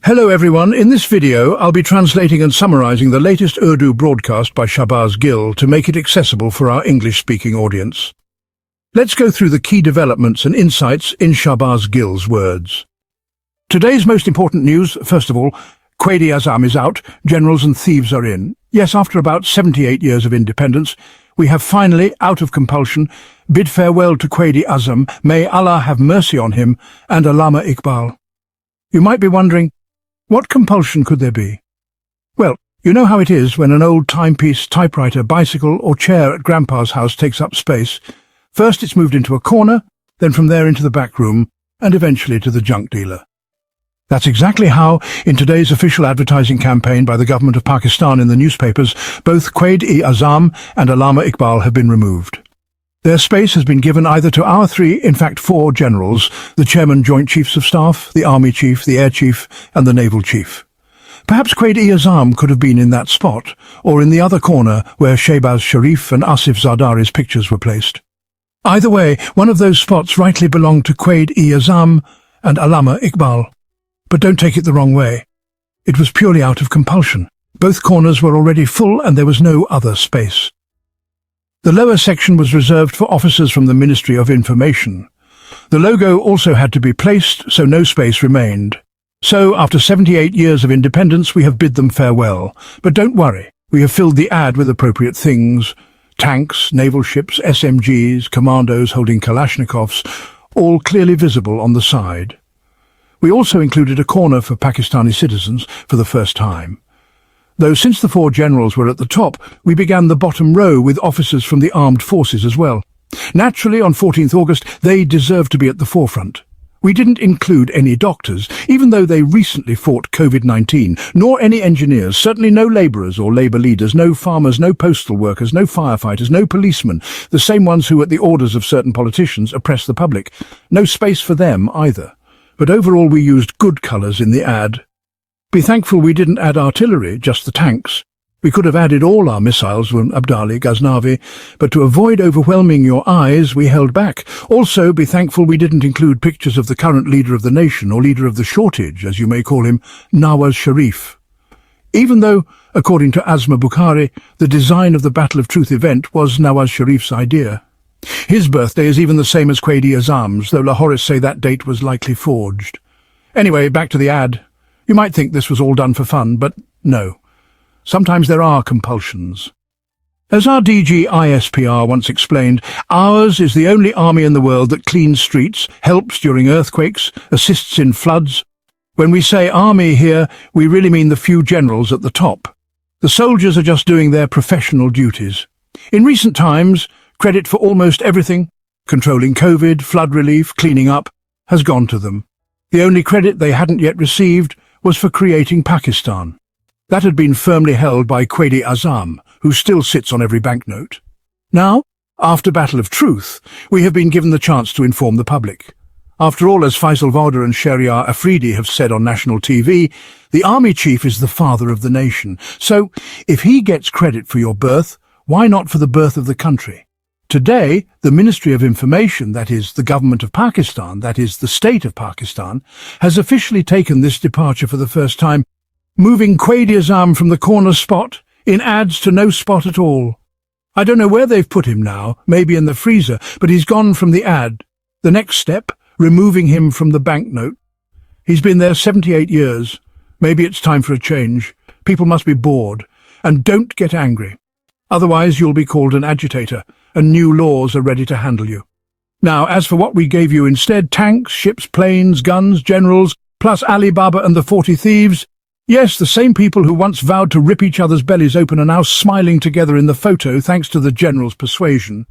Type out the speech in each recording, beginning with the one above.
Hello everyone, in this video I'll be translating and summarizing the latest Urdu broadcast by Shahbaz Gill to make it accessible for our English-speaking audience. Let's go through the key developments and insights in Shahbaz Gill's words. Today's most important news, first of all, Quaid-e-Azam is out, generals and thieves are in. Yes, after about 78 years of independence, we have finally, out of compulsion, bid farewell to Quaid-e-Azam, may Allah have mercy on him, and Allama Iqbal. You might be wondering, what compulsion could there be? Well, you know how it is when an old timepiece, typewriter, bicycle or chair at Grandpa's house takes up space. First it's moved into a corner, then from there into the back room, and eventually to the junk dealer. That's exactly how, in today's official advertising campaign by the government of Pakistan in the newspapers, both Quaid-e-Azam and Allama Iqbal have been removed. Their space has been given either to our three, in fact 4 generals, the Chairman Joint Chiefs of Staff, the Army Chief, the Air Chief, and the Naval Chief. Perhaps Quaid-e-Azam could have been in that spot, or in the other corner where Shahbaz Sharif and Asif Zardari's pictures were placed. Either way, one of those spots rightly belonged to Quaid-e-Azam and Allama Iqbal. But don't take it the wrong way. It was purely out of compulsion. Both corners were already full and there was no other space. The lower section was reserved for officers from the Ministry of Information. The logo also had to be placed, so no space remained. So, after 78 years of independence, we have bid them farewell. But don't worry, we have filled the ad with appropriate things. Tanks, naval ships, SMGs, commandos holding Kalashnikovs, all clearly visible on the side. We also included a corner for Pakistani citizens for the first time. Though since the 4 generals were at the top, we began the bottom row with officers from the armed forces as well. Naturally, on 14th August, they deserved to be at the forefront. We didn't include any doctors, even though they recently fought COVID-19, nor any engineers, certainly no labourers or labour leaders, no farmers, no postal workers, no firefighters, no policemen, the same ones who, at the orders of certain politicians, oppress the public. No space for them either. But overall we used good colours in the ad. Be thankful we didn't add artillery, just the tanks. We could have added all our missiles from Abdali, Ghaznavi, but to avoid overwhelming your eyes, we held back. Also, be thankful we didn't include pictures of the current leader of the nation, or leader of the shortage, as you may call him, Nawaz Sharif. Even though, according to Asma Bukhari, the design of the Battle of Truth event was Nawaz Sharif's idea. His birthday is even the same as Quaid-e-Azam's, though Lahoris say that date was likely forged. Anyway, back to the ad. You might think this was all done for fun, but no. Sometimes there are compulsions. As our DG ISPR once explained, ours is the only army in the world that cleans streets, helps during earthquakes, assists in floods. When we say army here, we really mean the few generals at the top. The soldiers are just doing their professional duties. In recent times, credit for almost everything, controlling COVID, flood relief, cleaning up, has gone to them. The only credit they hadn't yet received was for creating Pakistan. That had been firmly held by Quaid-e-Azam, who still sits on every banknote. Now, after Battle of Truth, we have been given the chance to inform the public. After all, as Faisal Vauda and Shahriar Afridi have said on national TV, the army chief is the father of the nation. So, if he gets credit for your birth, why not for the birth of the country? Today, the Ministry of Information, that is, the government of Pakistan, that is, the state of Pakistan, has officially taken this departure for the first time, moving Quaid-e-Azam from the corner spot in ads to no spot at all. I don't know where they've put him now, maybe in the freezer, but he's gone from the ad. The next step, removing him from the banknote. He's been there 78 years. Maybe it's time for a change. People must be bored. And don't get angry. Otherwise you'll be called an agitator, and new laws are ready to handle you. Now, as for what we gave you instead, tanks, ships, planes, guns, generals, plus Ali Baba and the 40 thieves, yes, the same people who once vowed to rip each other's bellies open are now smiling together in the photo thanks to the general's persuasion.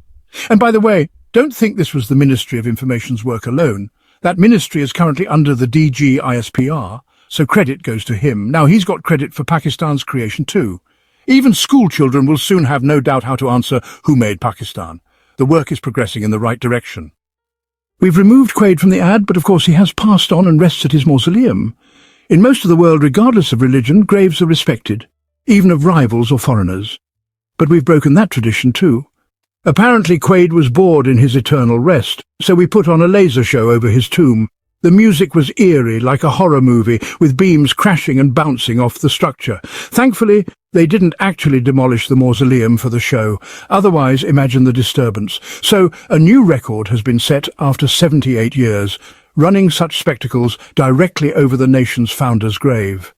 And by the way, don't think this was the Ministry of Information's work alone. That ministry is currently under the DG ISPR, so credit goes to him. Now he's got credit for Pakistan's creation too. Even school children will soon have no doubt how to answer who made Pakistan. The work is progressing in the right direction. We've removed Quaid from the ad, but of course he has passed on and rests at his mausoleum. In most of the world, regardless of religion, graves are respected, even of rivals or foreigners. But we've broken that tradition too. Apparently Quaid was bored in his eternal rest, so we put on a laser show over his tomb. The music was eerie, like a horror movie, with beams crashing and bouncing off the structure. Thankfully, they didn't actually demolish the mausoleum for the show. Otherwise, imagine the disturbance. So, a new record has been set after 78 years, running such spectacles directly over the nation's founder's grave.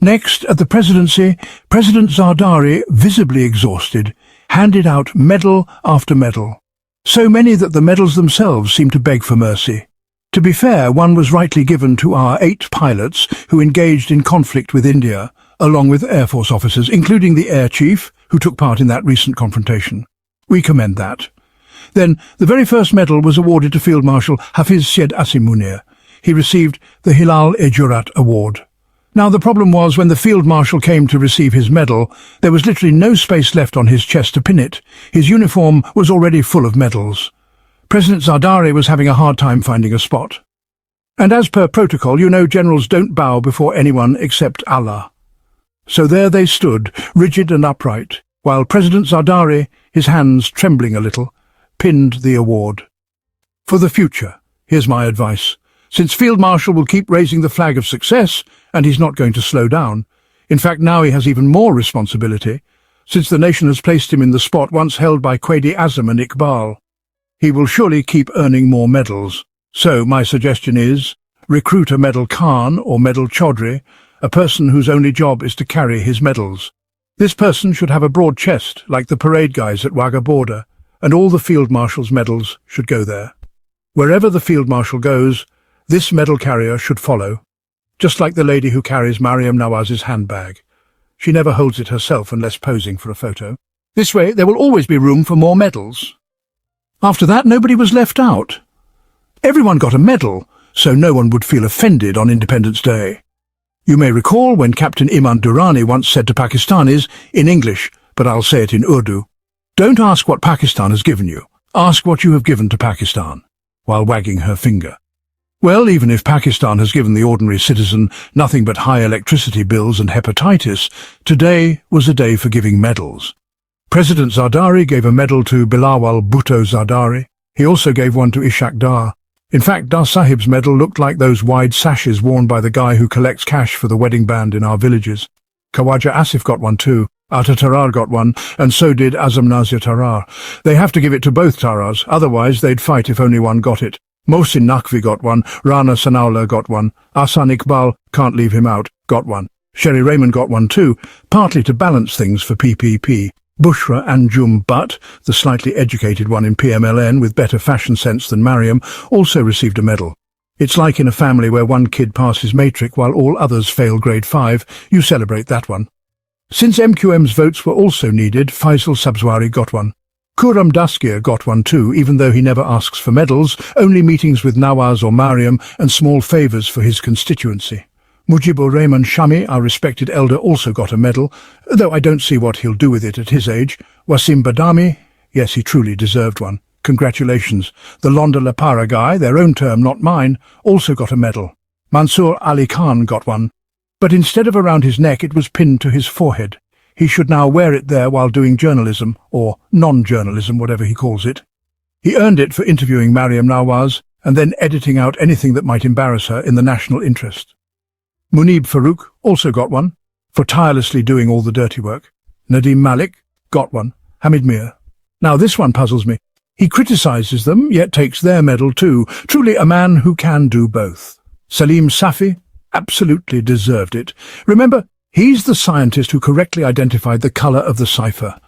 Next, at the presidency, President Zardari, visibly exhausted, handed out medal after medal. So many that the medals themselves seemed to beg for mercy. To be fair, one was rightly given to our 8 pilots who engaged in conflict with India, along with Air Force officers, including the Air Chief, who took part in that recent confrontation. We commend that. Then, the very first medal was awarded to Field Marshal Hafiz Syed Asim Munir. He received the Hilal-e-Jurat Award. Now, the problem was, when the Field Marshal came to receive his medal, there was literally no space left on his chest to pin it. His uniform was already full of medals. President Zardari was having a hard time finding a spot. And as per protocol, you know generals don't bow before anyone except Allah. So there they stood, rigid and upright, while President Zardari, his hands trembling a little, pinned the award. For the future, here's my advice. Since Field Marshal will keep raising the flag of success, and he's not going to slow down. In fact, now he has even more responsibility, since the nation has placed him in the spot once held by Quaid Azam and Iqbal. He will surely keep earning more medals. So my suggestion is, recruit a Medal Khan or Medal Chaudhry, a person whose only job is to carry his medals. This person should have a broad chest, like the parade guys at Wagah border, and all the Field Marshal's medals should go there. Wherever the Field Marshal goes, this medal carrier should follow, just like the lady who carries Mariam Nawaz's handbag. She never holds it herself unless posing for a photo. This way, there will always be room for more medals. After that, nobody was left out. Everyone got a medal, so no one would feel offended on Independence Day. You may recall when Captain Imran Durrani once said to Pakistanis, in English, but I'll say it in Urdu, "Don't ask what Pakistan has given you. Ask what you have given to Pakistan," while wagging her finger. Well, even if Pakistan has given the ordinary citizen nothing but high electricity bills and hepatitis, today was a day for giving medals. President Zardari gave a medal to Bilawal Bhutto Zardari. He also gave one to Ishaq Dar. In fact, Dar Sahib's medal looked like those wide sashes worn by the guy who collects cash for the wedding band in our villages. Khawaja Asif got one too. Atta Tarar got one, and so did Azam Nazir Tarar. They have to give it to both Tarars, otherwise they'd fight if only one got it. Mohsin Naqvi got one, Rana Sanaullah got one, Ahsan Iqbal, can't leave him out, got one. Sherry Raymond got one too, partly to balance things for PPP. Bushra Anjum Butt, the slightly educated one in PMLN with better fashion sense than Mariam, also received a medal. It's like in a family where one kid passes matric while all others fail grade 5, you celebrate that one. Since MQM's votes were also needed, Faisal Sabzwari got one. Khurram Dasgir got one too, even though he never asks for medals, only meetings with Nawaz or Mariam and small favours for his constituency. Mujibur Rahman Shami, our respected elder, also got a medal, though I don't see what he'll do with it at his age. Wasim Badami, yes, he truly deserved one. Congratulations. The Londa Lapara guy, their own term, not mine, also got a medal. Mansoor Ali Khan got one, but instead of around his neck it was pinned to his forehead. He should now wear it there while doing journalism, or non-journalism, whatever he calls it. He earned it for interviewing Mariam Nawaz and then editing out anything that might embarrass her in the national interest. Munib Farouk also got one, for tirelessly doing all the dirty work. Nadim Malik got one. Hamid Mir. Now this one puzzles me. He criticises them, yet takes their medal too. Truly a man who can do both. Salim Safi absolutely deserved it. Remember, he's the scientist who correctly identified the colour of the cipher.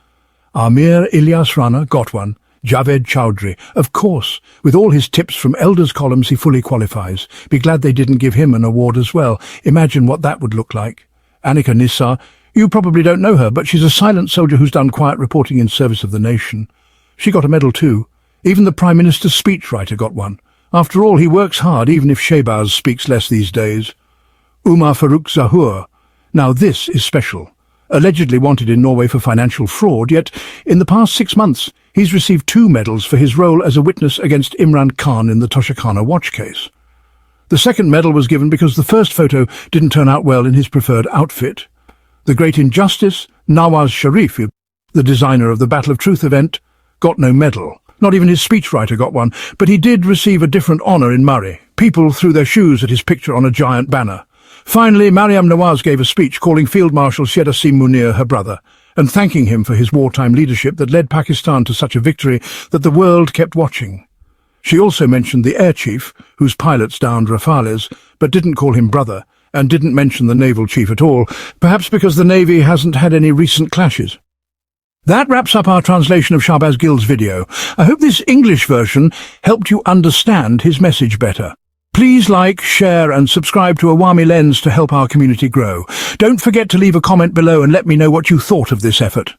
Amir Ilyas Rana got one. Javed Chaudhry, of course. With all his tips from elders' columns, he fully qualifies. Be glad they didn't give him an award as well. Imagine what that would look like. Anika Nissar, you probably don't know her, but she's a silent soldier who's done quiet reporting in service of the nation. She got a medal too. Even the Prime Minister's speechwriter got one. After all, he works hard, even if Shahbaz speaks less these days. Umar Farouk Zahur. Now this is special. Allegedly wanted in Norway for financial fraud, yet in the past 6 months he's received 2 medals for his role as a witness against Imran Khan in the Toshakhana watch case. The second medal was given because the first photo didn't turn out well in his preferred outfit. The great injustice, Nawaz Sharif, the designer of the Battle of Truth event, got no medal. Not even his speechwriter got one, but he did receive a different honour in Murray, People threw their shoes at his picture on a giant banner. Finally, Mariam Nawaz gave a speech calling Field Marshal Shahbaz Munir her brother, and thanking him for his wartime leadership that led Pakistan to such a victory that the world kept watching. She also mentioned the air chief, whose pilots downed Rafales, but didn't call him brother, and didn't mention the naval chief at all, perhaps because the Navy hasn't had any recent clashes. That wraps up our translation of Shahbaz Gill's video. I hope this English version helped you understand his message better. Please like, share and subscribe to Awami Lens to help our community grow. Don't forget to leave a comment below and let me know what you thought of this effort.